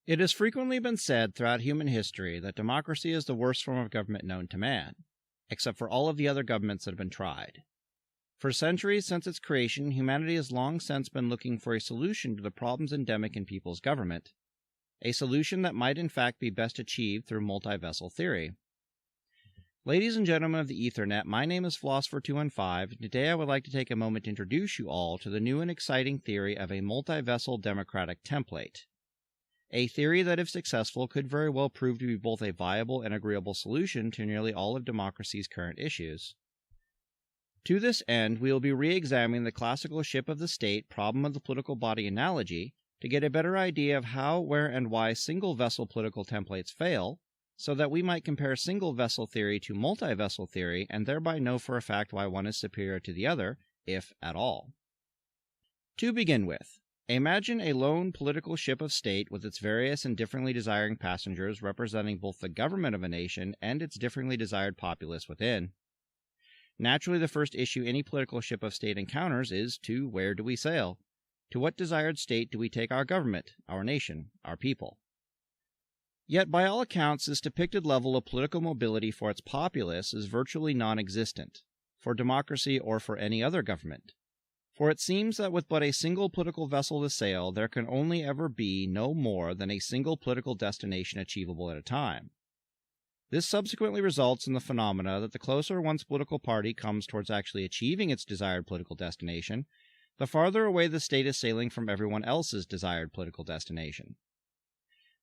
It has frequently been said throughout human history that democracy is the worst form of government known to man, except for all of the other governments that have been tried. For centuries since its creation, humanity has long since been looking for a solution to the problems endemic in people's government, a solution that might in fact be best achieved through multi-vessel theory. Ladies and gentlemen of the Ethernet, my name is Philosopher215, and today I would like to take a moment to introduce you all to the new and exciting theory of a multi-vessel democratic template. A theory that, if successful, could very well prove to be both a viable and agreeable solution to nearly all of democracy's current issues. To this end, we will be re-examining the classical ship of the state problem of the political body analogy to get a better idea of how, where, and why single-vessel political templates fail, so that we might compare single-vessel theory to multi-vessel theory and thereby know for a fact why one is superior to the other, if at all. To begin with, imagine a lone political ship of state with its various and differently desiring passengers representing both the government of a nation and its differently desired populace within. Naturally, the first issue any political ship of state encounters is to where do we sail? To what desired state do we take our government, our nation, our people? Yet, by all accounts, this depicted level of political mobility for its populace is virtually non-existent, for democracy or for any other government. For it seems that with but a single political vessel to sail, there can only ever be no more than a single political destination achievable at a time. This subsequently results in the phenomena that the closer one's political party comes towards actually achieving its desired political destination, the farther away the state is sailing from everyone else's desired political destination.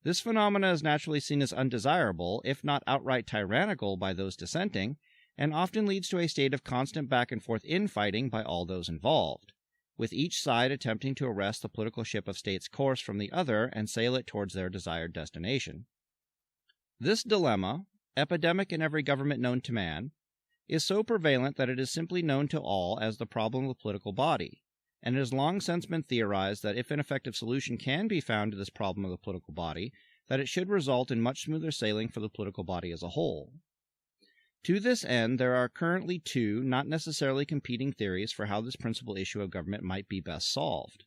This phenomena is naturally seen as undesirable, if not outright tyrannical, by those dissenting, and often leads to a state of constant back-and-forth infighting by all those involved, with each side attempting to arrest the political ship of state's course from the other and sail it towards their desired destination. This dilemma, epidemic in every government known to man, is so prevalent that it is simply known to all as the problem of the political body, and it has long since been theorized that if an effective solution can be found to this problem of the political body, that it should result in much smoother sailing for the political body as a whole. To this end, there are currently two, not necessarily competing theories for how this principal issue of government might be best solved.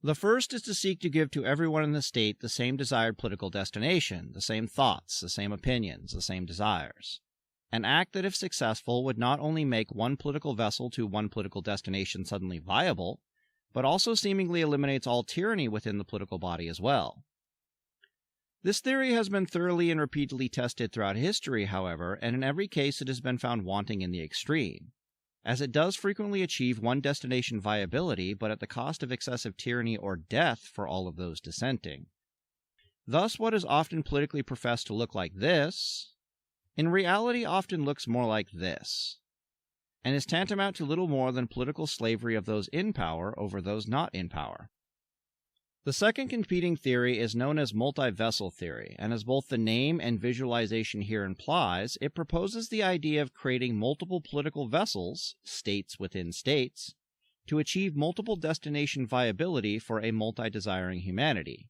The first is to seek to give to everyone in the state the same desired political destination, the same thoughts, the same opinions, the same desires. An act that, if successful, would not only make one political vessel to one political destination suddenly viable, but also seemingly eliminates all tyranny within the political body as well. This theory has been thoroughly and repeatedly tested throughout history, however, and in every case it has been found wanting in the extreme, as it does frequently achieve one destination viability, but at the cost of excessive tyranny or death for all of those dissenting. Thus, what is often politically professed to look like this, in reality often looks more like this, and is tantamount to little more than political slavery of those in power over those not in power. The second competing theory is known as multi-vessel theory, and as both the name and visualization here implies, it proposes the idea of creating multiple political vessels, states within states, to achieve multiple destination viability for a multi-desiring humanity.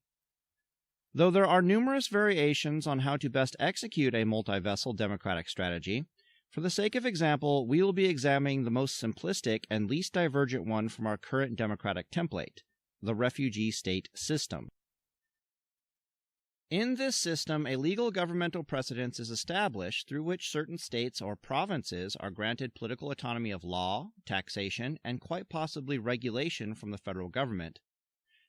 Though there are numerous variations on how to best execute a multi-vessel democratic strategy, for the sake of example, we will be examining the most simplistic and least divergent one from our current democratic template, the refugee state system. In this system, a legal governmental precedence is established through which certain states or provinces are granted political autonomy of law, taxation, and quite possibly regulation from the federal government,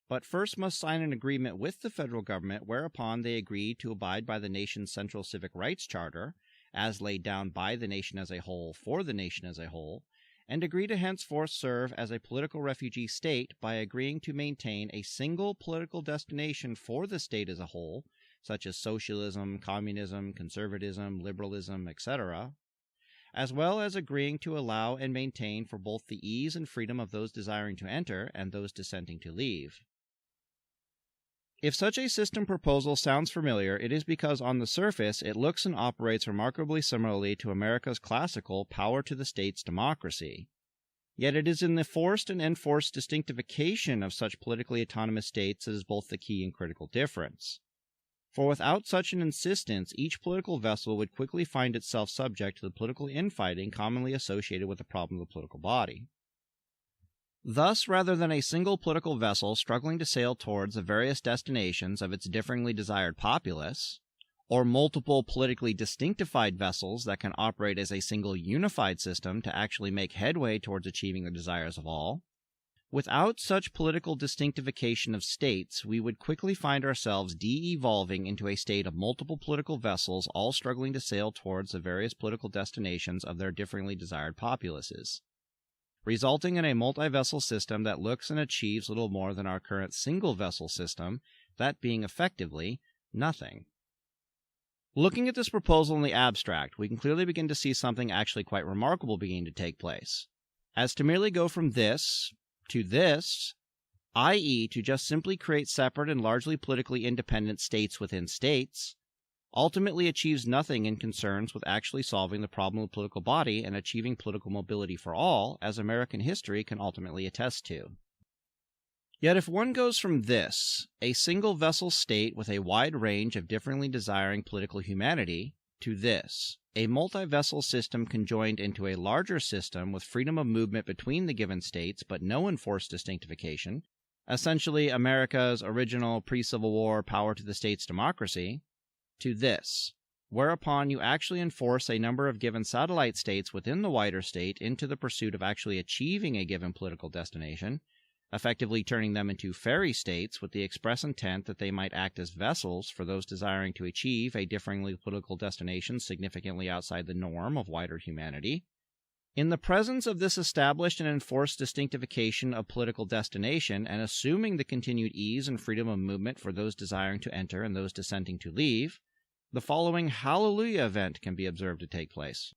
but first must sign an agreement with the federal government whereupon they agree to abide by the nation's Central Civic Rights Charter, as laid down by the nation as a whole for the nation as a whole, and agree to henceforth serve as a political refugee state by agreeing to maintain a single political destination for the state as a whole, such as socialism, communism, conservatism, liberalism, etc., as well as agreeing to allow and maintain for both the ease and freedom of those desiring to enter and those dissenting to leave. If such a system proposal sounds familiar, it is because on the surface it looks and operates remarkably similarly to America's classical power to the states democracy. Yet it is in the forced and enforced distinctification of such politically autonomous states that is both the key and critical difference. For without such an insistence, each political vessel would quickly find itself subject to the political infighting commonly associated with the problem of the political body. Thus, rather than a single political vessel struggling to sail towards the various destinations of its differingly desired populace, or multiple politically distinctified vessels that can operate as a single unified system to actually make headway towards achieving the desires of all, without such political distinctification of states, we would quickly find ourselves de-evolving into a state of multiple political vessels all struggling to sail towards the various political destinations of their differingly desired populaces, resulting in a multi-vessel system that looks and achieves little more than our current single-vessel system, that being effectively nothing. Looking at this proposal in the abstract, we can clearly begin to see something actually quite remarkable beginning to take place. As to merely go from this to this, i.e. to just simply create separate and largely politically independent states within states, ultimately achieves nothing in concerns with actually solving the problem of the political body and achieving political mobility for all, as American history can ultimately attest to. Yet if one goes from this, a single-vessel state with a wide range of differently desiring political humanity, to this, a multi-vessel system conjoined into a larger system with freedom of movement between the given states but no enforced distinctification, essentially America's original pre-Civil War power-to-the-states democracy, to this, whereupon you actually enforce a number of given satellite states within the wider state into the pursuit of actually achieving a given political destination, effectively turning them into ferry states with the express intent that they might act as vessels for those desiring to achieve a differingly political destination significantly outside the norm of wider humanity. In the presence of this established and enforced distinctification of political destination, and assuming the continued ease and freedom of movement for those desiring to enter and those dissenting to leave, the following hallelujah event can be observed to take place.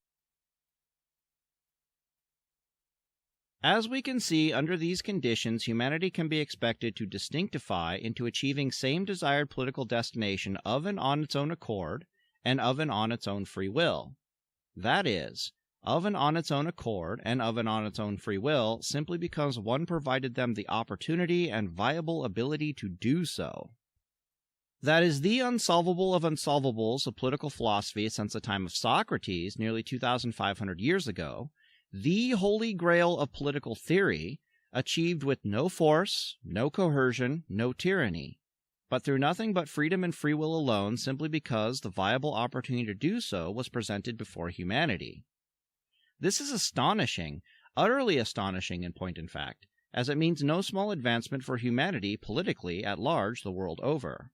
As we can see, under these conditions, humanity can be expected to distinctify into achieving same desired political destination of and on its own accord, and of and on its own free will. That is, of and on its own accord, and of and on its own free will, simply because one provided them the opportunity and viable ability to do so. That is the unsolvable of unsolvables of political philosophy since the time of Socrates, nearly 2,500 years ago, the holy grail of political theory, achieved with no force, no coercion, no tyranny, but through nothing but freedom and free will alone, simply because the viable opportunity to do so was presented before humanity. This is astonishing, utterly astonishing in point and fact, as it means no small advancement for humanity politically at large the world over.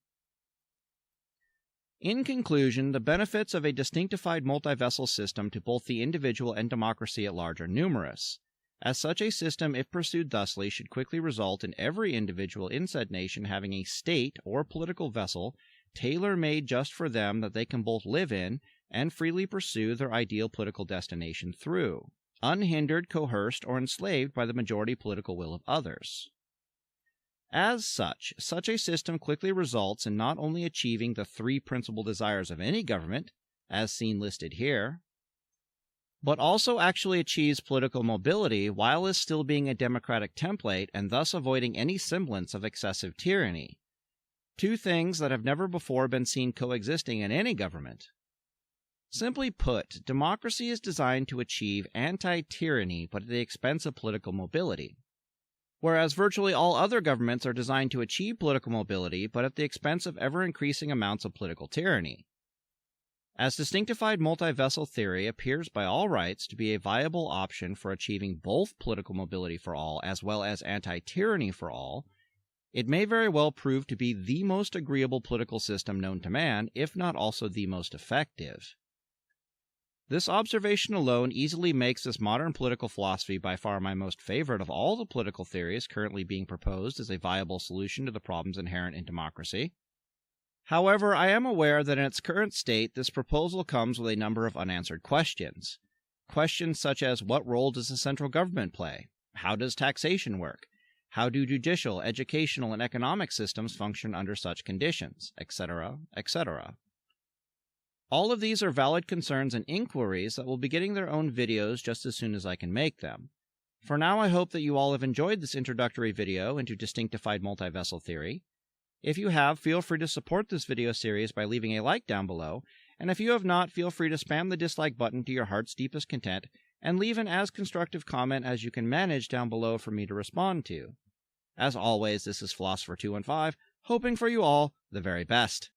In conclusion, the benefits of a distinctified multi-vessel system to both the individual and democracy at large are numerous, as such a system, if pursued thusly, should quickly result in every individual in said nation having a state or political vessel tailor-made just for them that they can both live in and freely pursue their ideal political destination through, unhindered, coerced, or enslaved by the majority political will of others. As such a system quickly results in not only achieving the three principal desires of any government, as seen listed here, but also actually achieves political mobility while is still being a democratic template and thus avoiding any semblance of excessive tyranny. Two things that have never before been seen coexisting in any government. Simply put, democracy is designed to achieve anti-tyranny but at the expense of political mobility, whereas virtually all other governments are designed to achieve political mobility but at the expense of ever-increasing amounts of political tyranny. As Distinctified Multi-Vessel Theory appears by all rights to be a viable option for achieving both political mobility for all as well as anti-tyranny for all, it may very well prove to be the most agreeable political system known to man, if not also the most effective. This observation alone easily makes this modern political philosophy by far my most favorite of all the political theories currently being proposed as a viable solution to the problems inherent in democracy. However, I am aware that in its current state, this proposal comes with a number of unanswered questions. Questions such as, what role does the central government play? How does taxation work? How do judicial, educational, and economic systems function under such conditions? Etc., etc. All of these are valid concerns and inquiries that will be getting their own videos just as soon as I can make them. For now, I hope that you all have enjoyed this introductory video into Distinctified Multi-Vessel Theory. If you have, feel free to support this video series by leaving a like down below, and if you have not, feel free to spam the dislike button to your heart's deepest content, and leave an as constructive comment as you can manage down below for me to respond to. As always, this is Philosopher215, hoping for you all the very best.